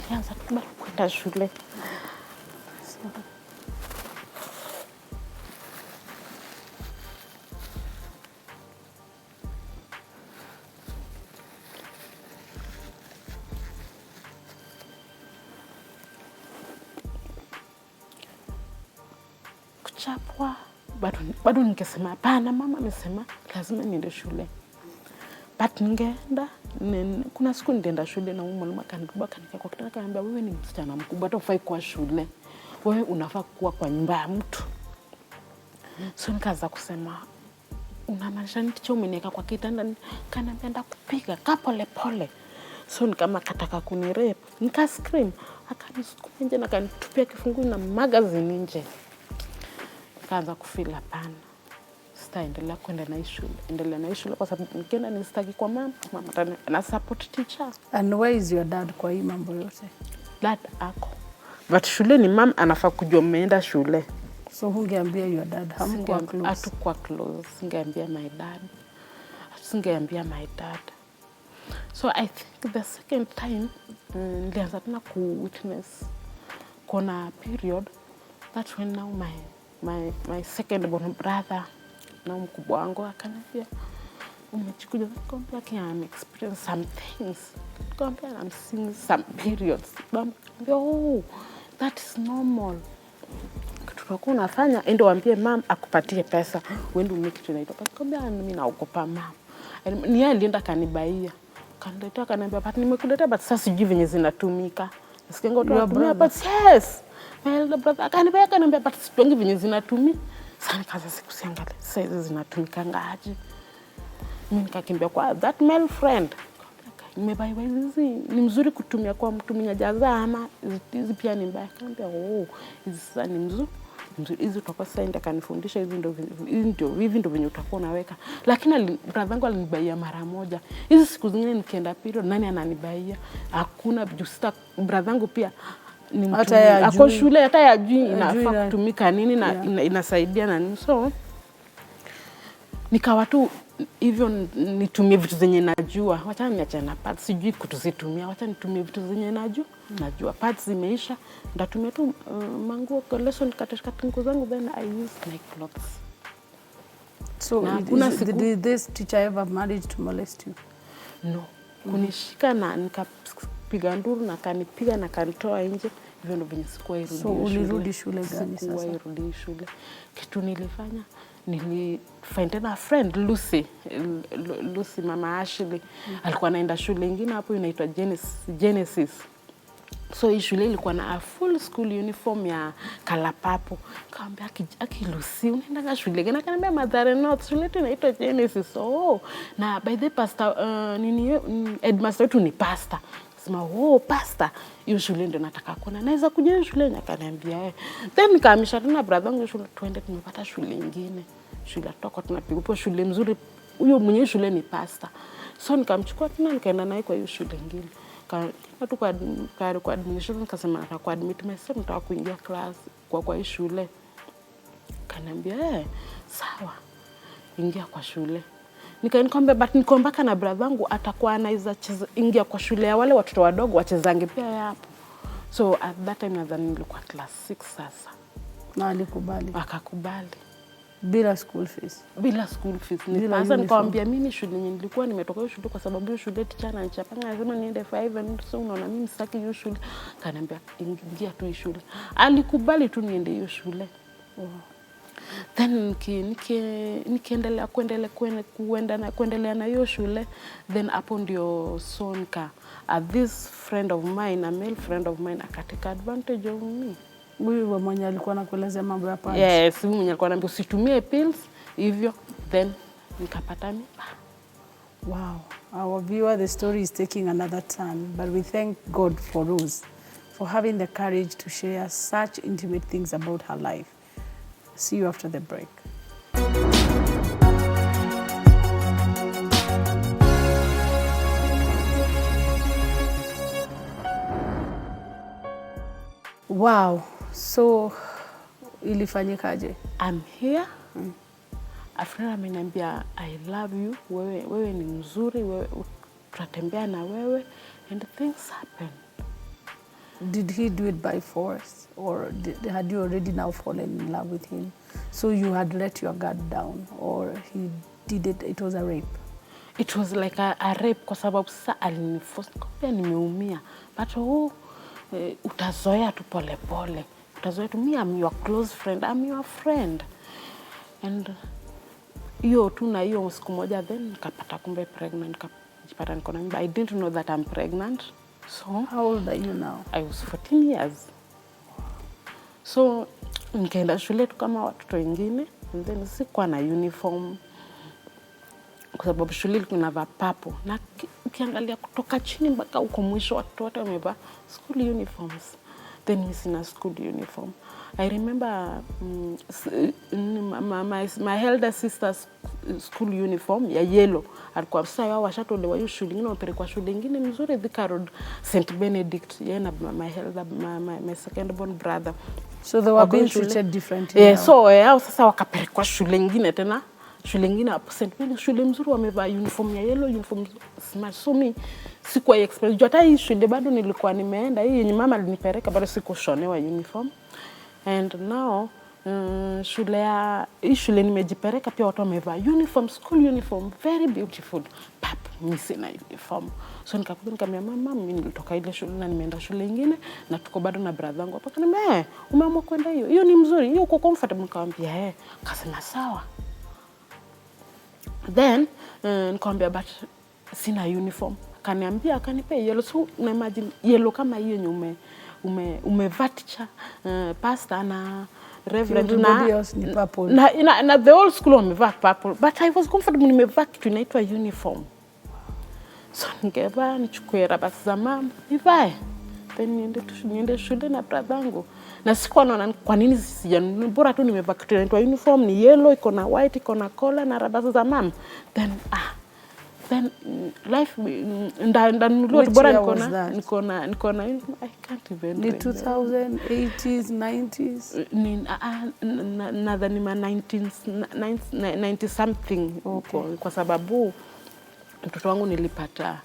Nilianza kwenda shule. Kuchapwa, bado ningesema hapana, mama amesema lazima niende shule. But ningeenda, kuna siku nilienda shule na mwalimu akanibeba kwa kitanda, akaniambia wewe ni msichana mkubwa, hata hufai kwa shule. Wewe unafaa kuwa kwa nyumba ya mtu. So nikaanza kusema, unamaanisha nini teacher, umeniweka kwa kitanda? Kaniambia ndakupiga, kaa pole pole. So nikama kataka kunirape, nika scream, akanisukuma nje na akanitupia kifungu na magazine nje. Nikaanza kufeel hapana, sitaendelea kwenda na shule kwa sababu nikienda nisitaki kwa mama na support teacher. And where is your dad kwa hii mambo yote? Dad ako, but shule ni mama anafaa kujua mmeenda shule. So hungeambia your dad? Hamkuwa close? Hatukuwa close. Singeambia my dad. So I think the second time nilianza tena witness kuna period, that's when now my second born brother na mkubwa wangu akaniambia umechikuja, nikamwambia I'm experiencing some things, nikamwambia I'm seeing some periods. Nikamwambia that is normal. tutakuwa unafanya ende waambie mom akupatie pesa uende umake kitu inaitwa pasta. Nikamwambia mimi naogopa mom. Ni yeye alienda kanibaia. Kaniletea kaniambia but nimekuletea but sasa sijui venye zinatumika. Nisikenga watu watumia but yes. My elder brother kaniambia but sijui venye zinatumika. Sasa nikaanza sikusiangalia. Sasa hizo zinatumika ngaje? Mimi nikakimbia kwa that male friend. Nimebaiwa hizi ni mzuri kutumia kwa mtu mwenye jaza ama hizi pia ni mbaya. Kaniambia hizi sasa ni mzuri. Hizi utakuwa sasa ndio kanifundisha hizi ndio venye utakuwa unaweka. Lakini brother wangu alinibaia mara moja. Hizi siku zingine nikienda period nani ananibaia? Hakuna justa brother wangu pia ni mtu ako shule hata yajui inafaa kutumika nini na inasaidia na nini. So nikawa tu hivyo nitumie vitu zenye najua. Wacha niache na pads sijui kutuzitumia. Wacha nitumie vitu zenye najua. Pads zimeisha. Ndatumia tu manguo lesson katika nguo zangu then I use my clothes. So did this teacher ever manage to molest you? No. Kunishika na nikapiga nduru na kanipiga na kanitoa nje. Hivyo ndio venye sikuwa irudi shule. So ulirudi shule gani sasa? Sikuwa irudi shule. Kitu nilifanya nilifind tena friend Lucy mama Ashley alikuwa anaenda shule nyingine hapo inaitwa Genesis. So hii shule ilikuwa na a full school uniform ya kalapapo. Kaambia aki Lucy unaenda shule gani? Akaniambia Mathare North, shule yetu inaitwa Genesis. Na by the pastor headmaster wetu ni pastor. Sema pastor hiyo shule ndio nataka kuona. Naweza kuja hiyo shule? Akaniambia Then nikahamisha tena brother wangu shule tuende tumepata shule nyingine. Shule toka tunapiga shule mzuri. Huyo mwenye shule ni pastor. So nikamchukua tena nikaenda naye kwa hiyo shule nyingine. Watu kwa admission nikasema nataka admit myself nataka kuingia class kwa hii shule. Kaniambia sawa. Ingia kwa shule. Nikamwambia but nikombaka na brother wangu atakuwa anaweza ingia kwa shule ya wale watoto wadogo wachezange pia hapo. So at that time nadhani nilikuwa class 6 sasa. Na alikubali. Akakubali. Bila school fees. Bila school fees. Sasa nikamwambia mimi shule nilikuwa nimetoka hiyo shule kwa sababu hiyo shule teacher ananichapanga anasema niende 5 and so unaona mimi sitaki hiyo shule. Kaniambia ingia tu hiyo shule. Alikubali tu niende hiyo shule. Then nikiendelea kuendelea na hiyo shule then hapo ndio sonka this friend of mine, a male friend of mine akateka advantage of me. Huyu mwenye alikuwa anakuelezea mambo ya pads. Yes, huyu mwenye alikuwa ananiambia usitumie pills hivyo then nikapata mimba. Wow. Our viewer, the story is taking another turn, but we thank God for Rose for having the courage to share such intimate things about her life. See you after the break. Wow. So ilifanyikaje? I'm here. Afra ameniambia I love you. Wewe ni mzuri, wewe tutatembea na wewe and things happen. Did he do it by force or had you already now fallen in love with him? So you had let your guard down or he did it was a rape? It was like a rape kwa sababu sasa aliniforce kwa nimeumia. But utazoea tu pole pole. Utazoea tu me I'm your close friend, I'm your friend. And hiyo tu na hiyo siku moja then nikapata kumbe pregnant nikapata niko na mimba. I didn't know that I'm pregnant. So how old are you now? I was 14 years. So nikaenda shule tu kama watoto wengine and then sikuwa na uniform kwa sababu shule ilikuwa inavaa papo na ukiangalia kutoka chini mpaka huko mwisho watu wote wamevaa school uniforms. Then mimi sina school uniform. I remember my elder sister's school uniform ya yellow. Alikuwa sasa wao washatolewa hiyo shule nyingine wapelekwa shule nyingine nzuri Thika Road St Benedict. Yeye na my second born brother. So they were being treated differently. Yeah, so hao sasa wakapelekwa shule nyingine tena. Shule nyingine hapo St Benedict shule mzuri wamevaa uniform ya yellow, uniform smart. So mimi sikuwa experience. Hata hii shule bado nilikuwa nimeenda hii yenye mama alinipeleka bado sikushonewa uniform. And now shule nimejipeleka pia watu wamevaa uniform, school uniform, very beautiful. Pap, mimi sina uniform. So nikakuja nikamwambia mama, mimi nilitoka ile shule na nimeenda shule nyingine na tuko bado na brother wangu hapa. Akaniambia, umeamua kwenda hiyo? Hiyo ni mzuri, hiyo uko comfortable. Nikamwambia, kasema sawa. Then nikamwambia but sina uniform. Akaniambia akanipa yellow. So na imagine yellow kama hiyo nyume umevaa teacher, pastor na reverend na the whole school wamevaa purple, but I was comfortable nimevaa kitu inaitwa uniform. So ningevaa nichukue rabasi za mama nivae, then niende shule na brother wangu. Na sikuwa naona kwa nini sijanunua, bora tu nimevaa kitu inaitwa uniform, ni yellow, iko na white, iko na collar na rabasi za mama. Then life ndanunuliwa bora niko na I can't even ni 2080s 90s nadhani ma 90 something. Okay. Kwa sababu mtoto wangu nilipata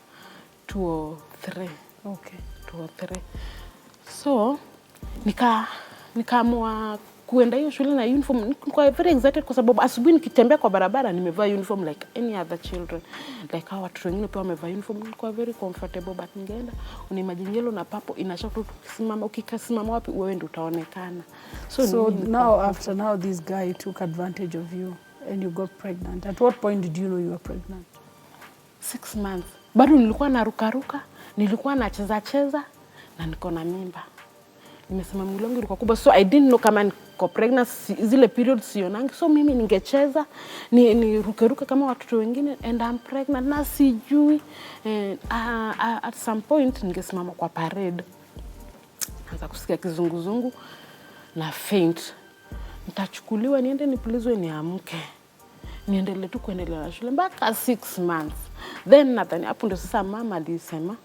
203. Okay. 203. So nikaamua kuenda hiyo shule na uniform. Nilikuwa very excited kwa sababu asubuhi nikitembea kwa barabara nimevaa uniform like any other children. Like how watu wengine pia wamevaa uniform. Nilikuwa very comfortable, but ningeenda unimagine yellow na purple inashoto ukisimama, ukikasimama wapi wewe ndio utaonekana. So now after now this guy took advantage of you and you got pregnant. At what point did you know you were pregnant? 6 months. Bado nilikuwa narukaruka, nilikuwa nacheza na niko na mimba. Nimesema mwili wangu ulikuwa kubwa, so I didn't know kama niko pregnant. Zile periods sionangi, so mimi ningecheza ni rukeruka kama watoto wengine and I'm pregnant na sijui. At some point ningesimama kwa parade, naanza kusikia kizunguzungu na faint. Nitachukuliwa niende nipulizwe niamke, niendelee tu kuendelea na shule mpaka 6 months. Then nadhani hapo ndio sasa mama alisema,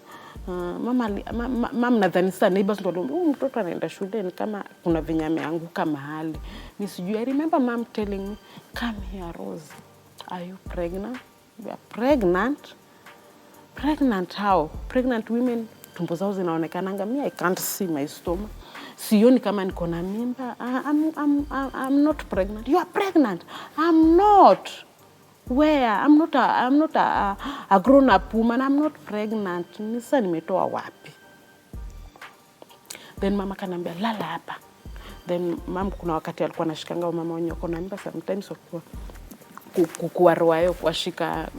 mama nadhani sasa neighbors ndio huyu mtoto anaenda shule ni kama kuna venye ameanguka mahali. Mimi sijui. I remember mom telling me, come here Rose, are you pregnant? We are pregnant. Pregnant how? Pregnant women tumbo zao zinaonekananga. Me I can't see my stomach. Sioni kama niko na mimba. I'm not pregnant. You are pregnant. I'm not. Where? I'm not a grown up woman. I'm not pregnant. Nisa nimetoa wapi? Then mama kanambia lala hapa. Then mama kuna wakati alikuwa anashikanga mama wenye wako na mimba sometimes wakuwa kukuarua yao kuashika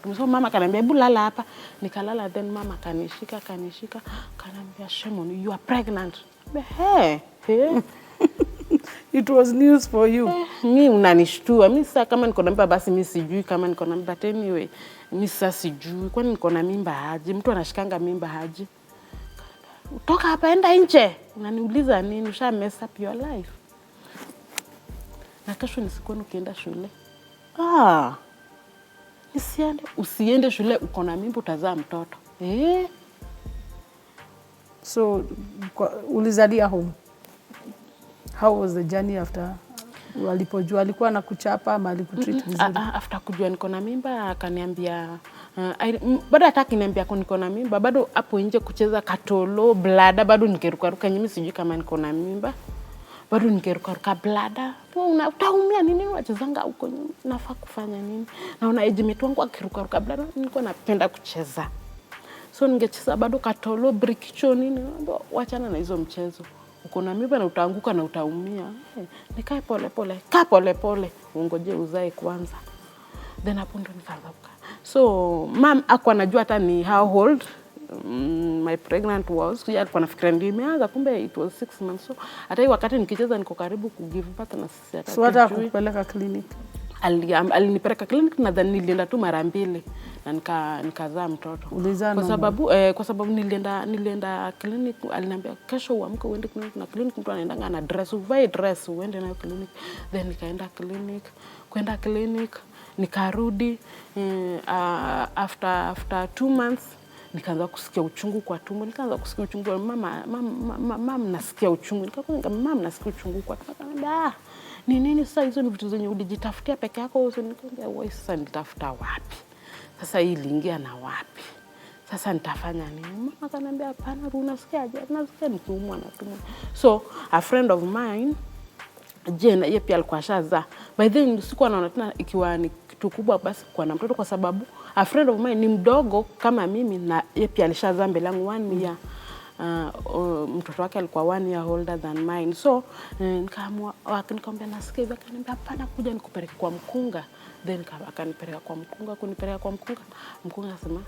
tumbo. So mama kanambia hebu lala hapa. Nikalala, then mama kanishika kanambia Shemon, you are pregnant. Hey. It was news for you. Mimi unanishtua. Mimi sasa kama niko na mimba basi mimi sijui kama niko na mimba. But anyway, mimi sasa sijui kwani niko na mimba haji. Mtu anashikanga mimba haji. Toka hapa enda nje. Unaniuliza nini? Usha mess up your life. Na kesho nisikuwa ukienda shule. Usiende shule uko na mimba utazaa mtoto. So ulizalia home. How was the journey after walipojua alikuwa anakuchapa ama alikutreat vizuri? After kujua niko na mimba akaniambia bado hataki niambia niko na mimba, bado hapo nje kucheza katolo blada, bado ningerukaruka nyimi sijui kama niko na mimba. Bado ningerukaruka blada. Utaumia nini unachezanga huko nyuma? Nafaa kufanya nini? Naona ejimeti wangu akirukaruka blada, nilikuwa napenda kucheza. So ningecheza bado katolo brikicho nini, wachana na hizo mchezo. Uko na mimba na utaanguka na utaumia. Nikae pole. Kaa pole. Ungoje uzae kwanza. Then hapo ndo nikaanza kukaa. So mom hakuwa anajua hata ni how old my pregnant was. Yeye alikuwa anafikiria ndio imeanza, kumbe it was 6 months. So hata hiyo wakati nikicheza niko karibu ku give birth na sisi hata. So hata kupeleka clinic. Alinipeleka clinic na then nilienda tu mara 2 na nikazaa mtoto. Kwa sababu nilienda clinic, aliniambia kesho uamke uende clinic, na clinic mtu anaendanga na dress, uvae dress uende nayo clinic. Then nikaenda clinic, nikarudi after 2 months nikaanza kusikia uchungu kwa tumbo. Mama nasikia uchungu. Nikakwambia mama nasikia uchungu kwa tumbo. Akaniambia ni nini sasa, hizo ni vitu zenye ulijitafutia peke yako? Nikamwambia wewe sasa nitafuta wapi? Sasa hii iliingia na wapi? Sasa nitafanya nini? Mama akaniambia hapana, unasikiaje? Nasikia nikiumwa na tumbo. So a friend of mine je na yeye pia alikuwa ashazaa. By then sikuwa naona tena ikiwa ni kitu kubwa basi kwa na mtoto, kwa sababu a friend of mine ni mdogo kama mimi na yeye pia alishazaa mbele yangu 1 year. Mtoto wake alikuwa 1 year older than mine. So nikaamua, nikamwambia nasikia hivi, akaniambia hapana, kuja nikupeleke kwa mkunga. Then akanipeleka kwa mkunga, kunipeleka kwa mkunga. Mkunga akasema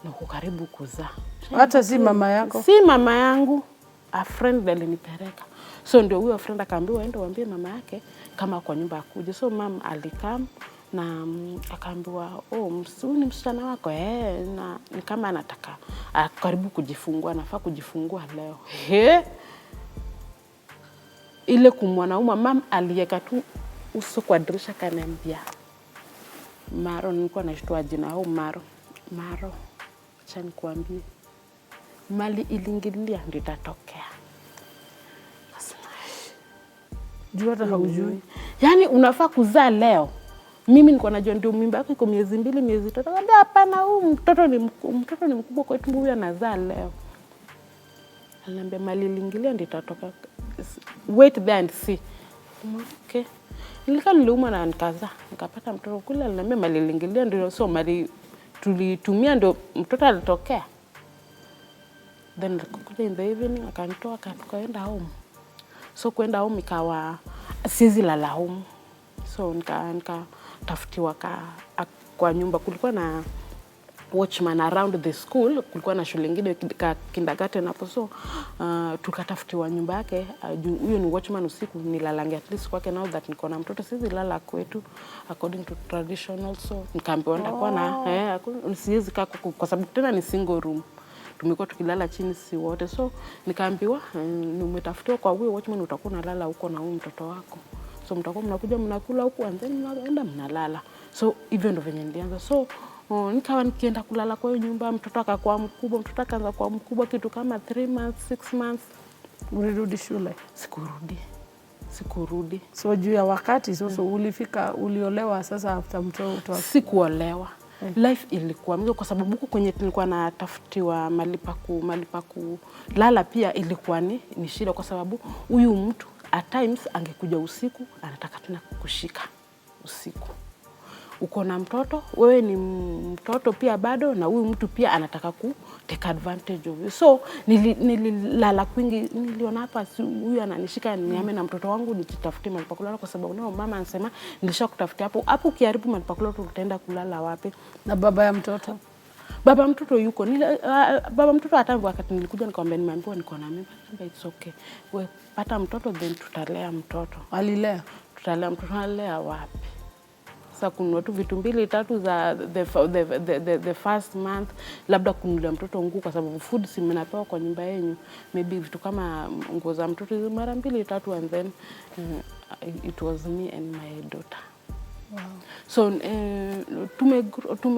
na uko karibu kuzaa. Hata si mama yako? Si mama yangu, a friend alinipeleka. So ndio huyo friend akaambiwa aende waambie mama yake kama kwa nyumba akuje. So mama alikam na akaambiwa huyu ni msichana wako na ni kama anataka karibu kujifungua, anafaa kujifungua leo. Ile kumwanauma mama aliweka tu uso kwa dirisha kaniambia, Maro, nilikuwa nashtua jina au Maro, acha nikwambie, mali ilingilia ndio itatokea. Jua hata haujui. Yaani unafaa kuzaa leo. Mimi nilikuwa najua ndio mimba yako iko miezi 2, miezi 3. Akaniambia hapana, huyu mtoto ni mkubwa kwetu, huyu anazaa leo. Aliniambia mali ilingilia ndio itatoka. Wait there and see. Okay. Niliuma na nikazaa. Nikapata mtoto kule, aliniambia mali ilingilia ndio, so mali tulitumia ndio mtoto alitokea. Then kuja in the evening akanitoa tukaenda home. So kwenda home ikawa sizi lala home. So nika tafutiwa kwa nyumba. Kulikuwa na watchman around the school, kulikuwa na shule nyingine kindergarten hapo. So tukatafutiwa nyumba yake. Huyo ni watchman usiku, nilalange at least kwake, now that niko na mtoto sizi lala kwetu according to traditional. So nikaambiwa ndakuwa na siwezi kaa kwa sababu tena ni single room. Tumekuwa tukilala chini si wote. So nikaambiwa umetafutiwa kwa huyo watchman, utakuwa unalala huko na huyo mtoto wako. So mtakuwa mnakuja mnakula huko and then mnaenda mnalala. So hivyo ndio venye nilianza. So nikawa nikienda kulala kwa hiyo nyumba, mtoto akakuwa mkubwa, mtoto akaanza kuwa mkubwa kitu kama 3 months, 6 months. Ulirudi shule? Sikurudi. So juu ya wakati sasa uliolewa sasa after mtoto? Sikuolewa. Life ilikuwa mzuri kwa sababu huko kwenye nilikuwa natafutiwa malipa kulala pia ilikuwa ni shida, kwa sababu huyu mtu at times angekuja usiku anataka tena kukushika usiku. Uko na mtoto, wewe ni mtoto pia bado, na huyu mtu pia anataka ku take advantage of you. So nililala kwingi, niliona hapa huyu ananishika niame na mtoto wangu nitafute mahali pa kulala, kwa sababu nao mama anasema nilishakutafutia hapo ukiharibu mahali pa kulala utaenda kulala wapi? Na baba ya mtoto? Baba mtoto yuko. Baba mtoto hata wakati nilikuja nikamwambia nimeambiwa niko na mimba. It's okay. Wewe pata mtoto then tutalea mtoto. Alilea? Tutalea mtoto. Alilea wapi? Sasa kununua tu vitu 2-3 za the first month, labda kununulia mtoto nguo kwa sababu food si mnapewa kwa nyumba yenu. Maybe vitu kama nguo za mtoto mara 2-3 and then it was me and my daughter. Wow. So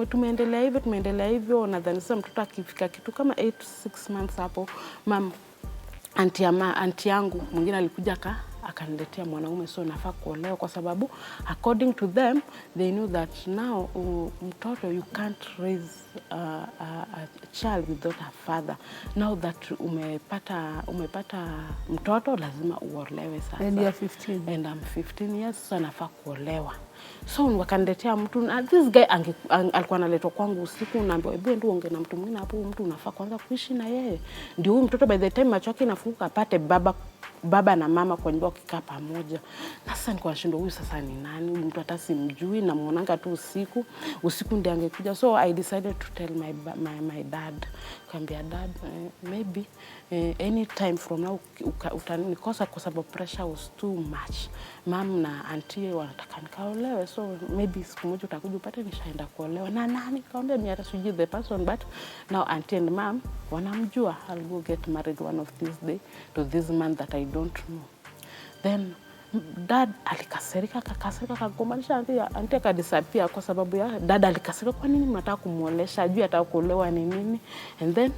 tumeendelea hivyo nadhani sasa mtoto akifika kitu kama 8-6 months hapo, auntie yangu mwingine alikuja akaniletea mwanaume, so nafaa kuolewa kwa sababu according to them they know that now mtoto you can't raise a child without a father. Now that umepata mtoto lazima uolewe sasa. And you are 15? And I'm 15 years, so nafaa kuolewa. So wakaniletea mtu, na this guy alikuwa analetwa kwangu usiku, naambiwa hebu ndio ongea na mtu mwingine hapo, mtu unafaa kwanza kuishi na yeye. Ndio huyu mtoto by the time macho yake inafunguka apate baba na mama kwa nyumba wakikaa pamoja. Na sasa nilikuwa nashindwa huyu sasa ni nani? Huyu mtu hata simjui na muonanga tu usiku ndiye angekuja. So I decided to tell my dad. Kaambia dad, maybe any time from now utanikosa kwa sababu pressure was too much. Mom na auntie wanataka nikaolewe, so maybe siku moja utakuja upate nishaenda kuolewa. Na nani? Kaambia mimi hata sijui the person, but now auntie and mom wanamjua. I'll go get married one of these day to this man that I don't know. Then dad alikasirika, akagombanisha auntie akadisappear kwa sababu ya dad alikasirika, kwa nini mnataka kumuolesha, ajui ataka kuolewa ni nini. And then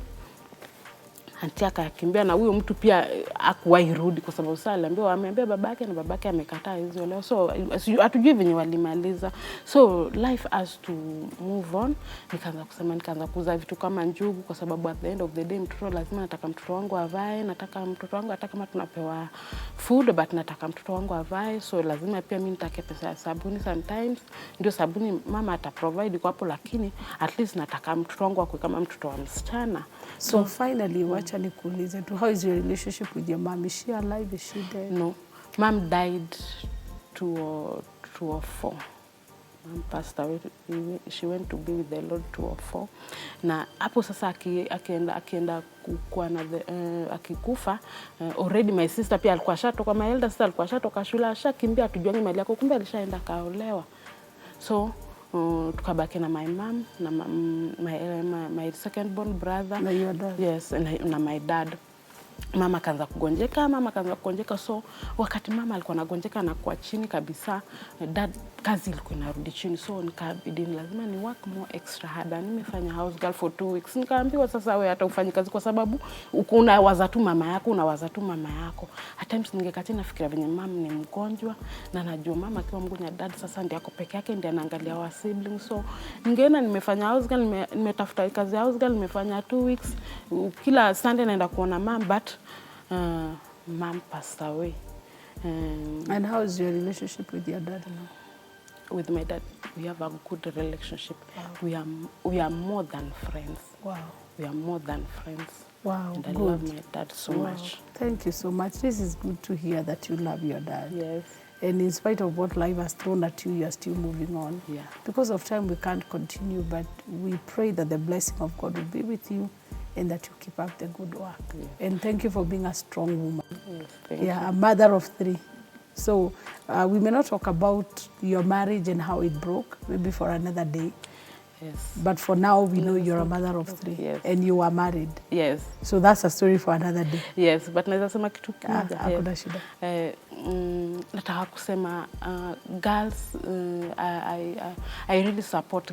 Anti akakimbia na huyo mtu pia hakuwahi rudi kwa sababu sasa ameambia babake na babake amekataa hizo leo. So hatujui venye walimaliza. So life has to move on. Nikaanza kuuza vitu kama njugu kwa sababu at the end of the day mtoto lazima nataka mtoto wangu avae, nataka mtoto wangu hata kama tunapewa food but nataka mtoto wangu avae. So lazima pia mimi nitake pesa ya sabuni sometimes. Ndio sabuni mama ataprovide kwa hapo, lakini at least nataka mtoto wangu akue kama mtoto wa msichana. So finally, wacha nikuulize tu, how is your relationship with your mom? Is she alive? Is she dead? No. Mom died 2004. Mom passed away. She went to be with the Lord 2004. Na hapo sasa akienda kuwa na akikufa, already my sister pia alikuwa shatoka, my elder sister alikuwa shatoka shule, ashakimbia atujuangi mali yako, kumbe alishaenda kaolewa. So tukabaki na my mom na my second born brother. Na your dad? Yes, na my dad. Mama kaanza kugonjeka, so wakati mama alikuwa anagonjeka na kwa chini kabisa, dad kazi ilikuwa inarudi chini, so nikabidi lazima ni work more extra hard. Nimefanya house girl for 2 weeks. Nikaambiwa sasa wewe hata ufanye kazi kwa sababu unawaza tu mama yako. At times ningekati nafikiria venye mama ni mgonjwa na najua mama akiwa mgonjwa dad sasa ndiye ako peke yake, ndiye anaangalia wa siblings. So ningeenda nimefanya house girl, nimetafuta kazi ya house girl, nimefanya 2 weeks. Kila Sunday naenda kuona mom, but mom passed away. And how is your relationship with your dad now? With my dad, we have a good relationship. Wow. We are more than friends. Wow. We are more than friends. Wow. And I good. love my dad so much. Thank you so much. This is good to hear that you love your dad. Yes. And in spite of what life has thrown at you, you are still moving on. Yeah. Because of time, we can't continue, but we pray that the blessing of God will be with you and that you keep up the good work. Yeah. And thank you for being a strong woman. Yes, thank you. A mother of 3. So we may not talk about your marriage and how it broke, maybe for another day. Yes. But for now, we know you're a mother of 3. Yes. And you are married. Yes. So that's a story for another day. Yes, but naweza sema kitu kimoja. Hakuna shida. Nataka kusema girls, I really support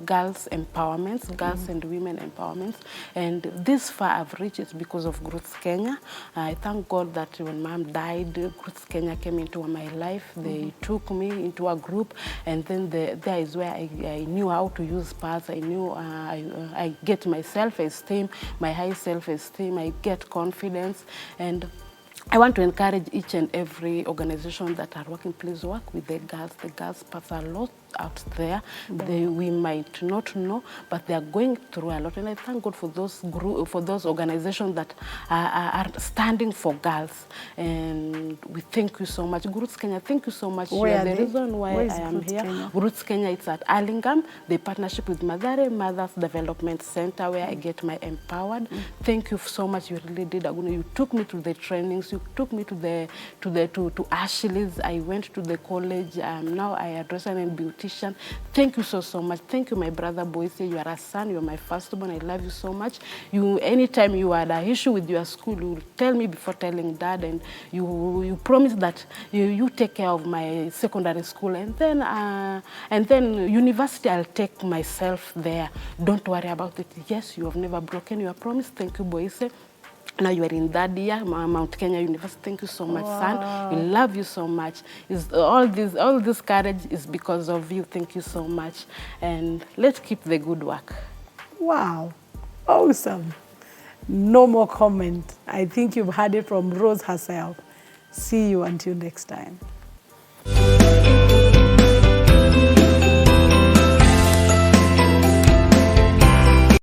girls empowerment, girls and women empowerment, and this far I've reached it because of Growth Kenya. I thank God that when mom died, Growth Kenya came into my life. They took me into a group, and then there is where I knew how to use paths. I knew I get my self-esteem, my high self-esteem, I get confidence, and I want to encourage each and every organization that are working, please work with the girls. The girls pass a lot out there. We might not know, but they are going through a lot. And I thank God for those organizations that are standing for girls. And we thank you so much. Growth Kenya, thank you so much. Where the reason why I am here. Growth Kenya, it's at Arlington, the partnership with Mathare Mothers Development Center, where I get my empowered. Thank you so much. You really did. You took me to the trainings. You took me to Ashley's. I went to the college. Now I address and beautician. Thank you so much. Thank you, my brother Boise. You are a son. You are my firstborn. I love you so much. Anytime you had an issue with your school, you will tell me before telling dad, and you promise that you take care of my secondary school, and then university I'll take myself there. Don't worry about it. Yes, you have never broken your promise. Thank you, Boise. Now you are in that year, Mount Kenya University. Thank you so much, son. We love you so much. All this courage is because of you. Thank you so much. And let's keep the good work. Wow. Awesome. No more comment. I think you've heard it from Rose herself. See you until next time.